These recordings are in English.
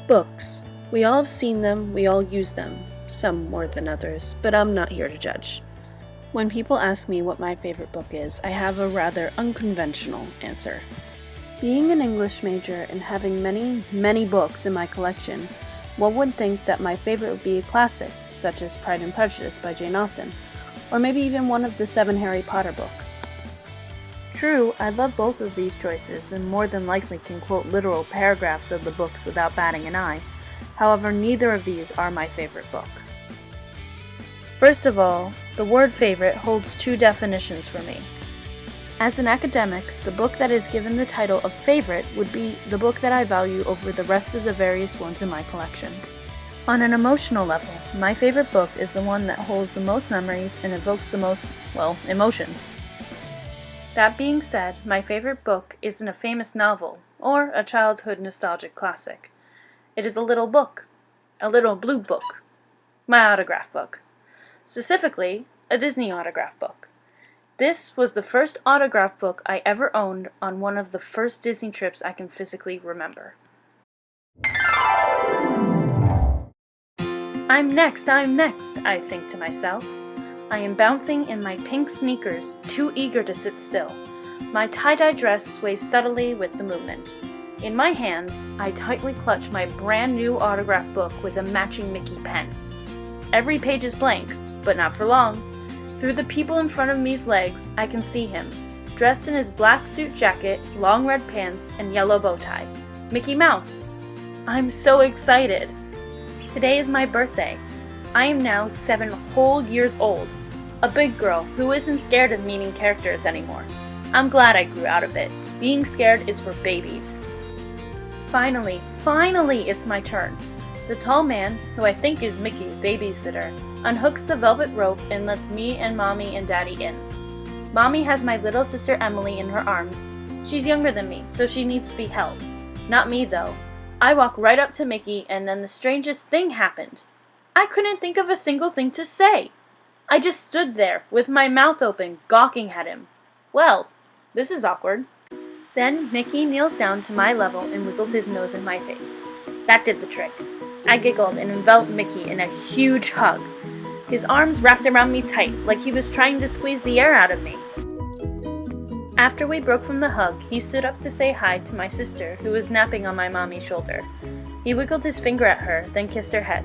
Books. We all have seen them, we all use them, some more than others, but I'm not here to judge. When people ask me what my favorite book is, I have a rather unconventional answer. Being an English major and having many books in my collection, one would think that my favorite would be a classic, such as Pride and Prejudice by Jane Austen, or maybe even one of the 7 Harry Potter books. True, I love both of these choices and more than likely can quote literal paragraphs of the books without batting an eye. However, neither of these are my favorite book. First of all, the word favorite holds 2 definitions for me. As an academic, the book that is given the title of favorite would be the book that I value over the rest of the various ones in my collection. On an emotional level, my favorite book is the one that holds the most memories and evokes the most, emotions. That being said, my favorite book isn't a famous novel or a childhood nostalgic classic. It is a little book, a little blue book, my autograph book. Specifically, a Disney autograph book. This was the first autograph book I ever owned on one of the first Disney trips I can physically remember. I'm next, I think to myself. I am bouncing in my pink sneakers, too eager to sit still. My tie-dye dress sways subtly with the movement. In my hands, I tightly clutch my brand new autograph book with a matching Mickey pen. Every page is blank, but not for long. Through the people in front of me's legs, I can see him, dressed in his black suit jacket, long red pants, and yellow bow tie. Mickey Mouse. I'm so excited. Today is my birthday. I am now 7 whole years old. A big girl who isn't scared of meeting characters anymore. I'm glad I grew out of it. Being scared is for babies. Finally, it's my turn. The tall man, who I think is Mickey's babysitter, unhooks the velvet rope and lets me and Mommy and Daddy in. Mommy has my little sister Emily in her arms. She's younger than me, so she needs to be held. Not me, though. I walk right up to Mickey, and then the strangest thing happened. I couldn't think of a single thing to say. I just stood there, with my mouth open, gawking at him. Well, this is awkward. Then Mickey kneels down to my level and wiggles his nose in my face. That did the trick. I giggled and enveloped Mickey in a huge hug. His arms wrapped around me tight, like he was trying to squeeze the air out of me. After we broke from the hug, he stood up to say hi to my sister, who was napping on my mommy's shoulder. He wiggled his finger at her, then kissed her head.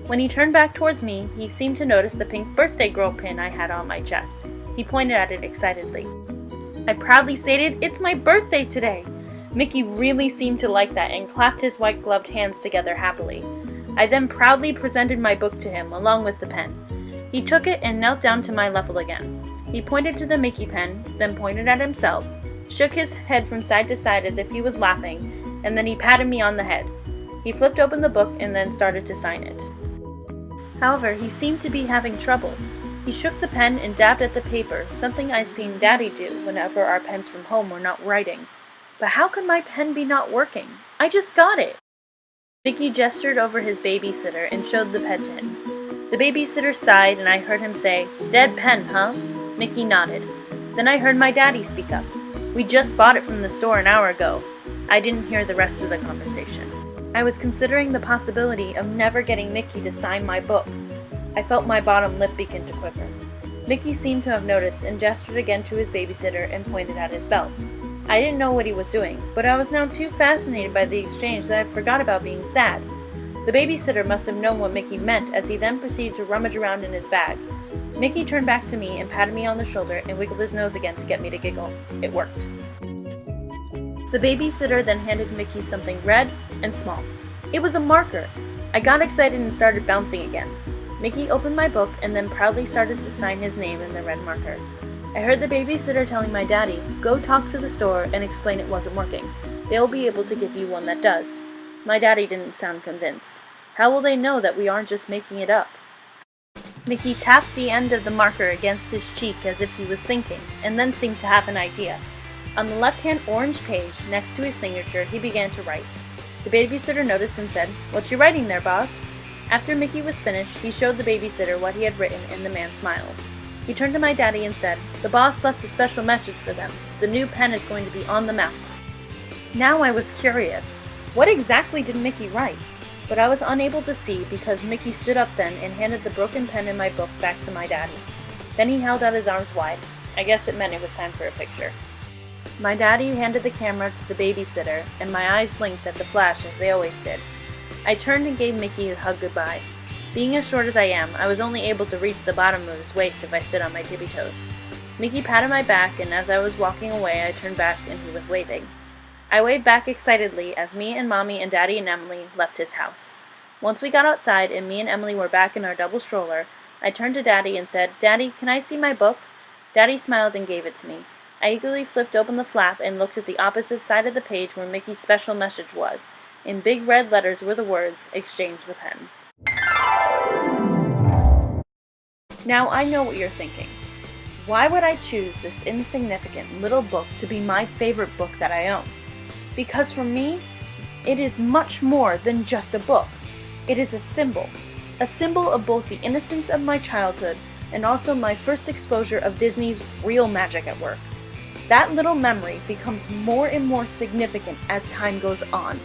When he turned back towards me, he seemed to notice the pink birthday girl pin I had on my chest. He pointed at it excitedly. I proudly stated, "It's my birthday today!" Mickey really seemed to like that and clapped his white-gloved hands together happily. I then proudly presented my book to him, along with the pen. He took it and knelt down to my level again. He pointed to the Mickey pen, then pointed at himself, shook his head from side to side as if he was laughing, and then he patted me on the head. He flipped open the book and then started to sign it. However, he seemed to be having trouble. He shook the pen and dabbed at the paper, something I'd seen Daddy do whenever our pens from home were not writing. But how could my pen be not working? I just got it! Mickey gestured over his babysitter and showed the pen to him. The babysitter sighed and I heard him say, "Dead pen, huh?" Mickey nodded. Then I heard my daddy speak up. "We just bought it from the store an hour ago." I didn't hear the rest of the conversation. I was considering the possibility of never getting Mickey to sign my book. I felt my bottom lip begin to quiver. Mickey seemed to have noticed and gestured again to his babysitter and pointed at his belt. I didn't know what he was doing, but I was now too fascinated by the exchange that I forgot about being sad. The babysitter must have known what Mickey meant, as he then proceeded to rummage around in his bag. Mickey turned back to me and patted me on the shoulder and wiggled his nose again to get me to giggle. It worked. The babysitter then handed Mickey something red and small. It was a marker. I got excited and started bouncing again. Mickey opened my book and then proudly started to sign his name in the red marker. I heard the babysitter telling my daddy, "Go talk to the store and explain it wasn't working. They'll be able to give you one that does." My daddy didn't sound convinced. How will they know that we aren't just making it up? Mickey tapped the end of the marker against his cheek as if he was thinking, and then seemed to have an idea. On the left-hand orange page, next to his signature, he began to write. The babysitter noticed and said, "What you writing there, boss?" After Mickey was finished, he showed the babysitter what he had written, and the man smiled. He turned to my daddy and said, "The boss left a special message for them. The new pen is going to be on the mouse." Now I was curious. What exactly did Mickey write? but I was unable to see because Mickey stood up then and handed the broken pen in my book back to my daddy. Then he held out his arms wide. I guess it meant it was time for a picture. My daddy handed the camera to the babysitter, and my eyes blinked at the flash as they always did. I turned and gave Mickey a hug goodbye. Being as short as I am, I was only able to reach the bottom of his waist if I stood on my tippy toes. Mickey patted my back, and as I was walking away, I turned back and he was waving. I waved back excitedly as me and Mommy and Daddy and Emily left his house. Once we got outside and me and Emily were back in our double stroller, I turned to Daddy and said, "Daddy, can I see my book?" Daddy smiled and gave it to me. I eagerly flipped open the flap and looked at the opposite side of the page where Mickey's special message was. In big red letters were the words, "Exchange the pen." Now I know what you're thinking. Why would I choose this insignificant little book to be my favorite book that I own? Because for me, it is much more than just a book. It is a symbol of both the innocence of my childhood and also my first exposure of Disney's real magic at work. That little memory becomes more and more significant as time goes on.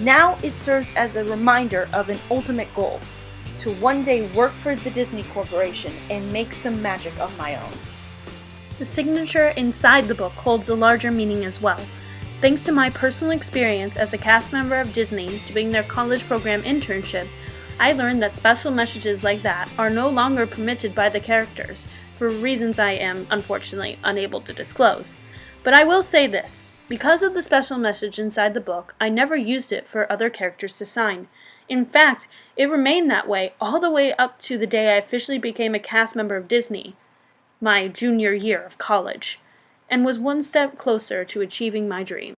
Now it serves as a reminder of an ultimate goal, to one day work for the Disney Corporation and make some magic of my own. The signature inside the book holds a larger meaning as well. Thanks to my personal experience as a cast member of Disney doing their college program internship, I learned that special messages like that are no longer permitted by the characters, for reasons I am, unfortunately, unable to disclose. But I will say this, because of the special message inside the book, I never used it for other characters to sign. In fact, it remained that way all the way up to the day I officially became a cast member of Disney, my junior year of college, and was one step closer to achieving my dream.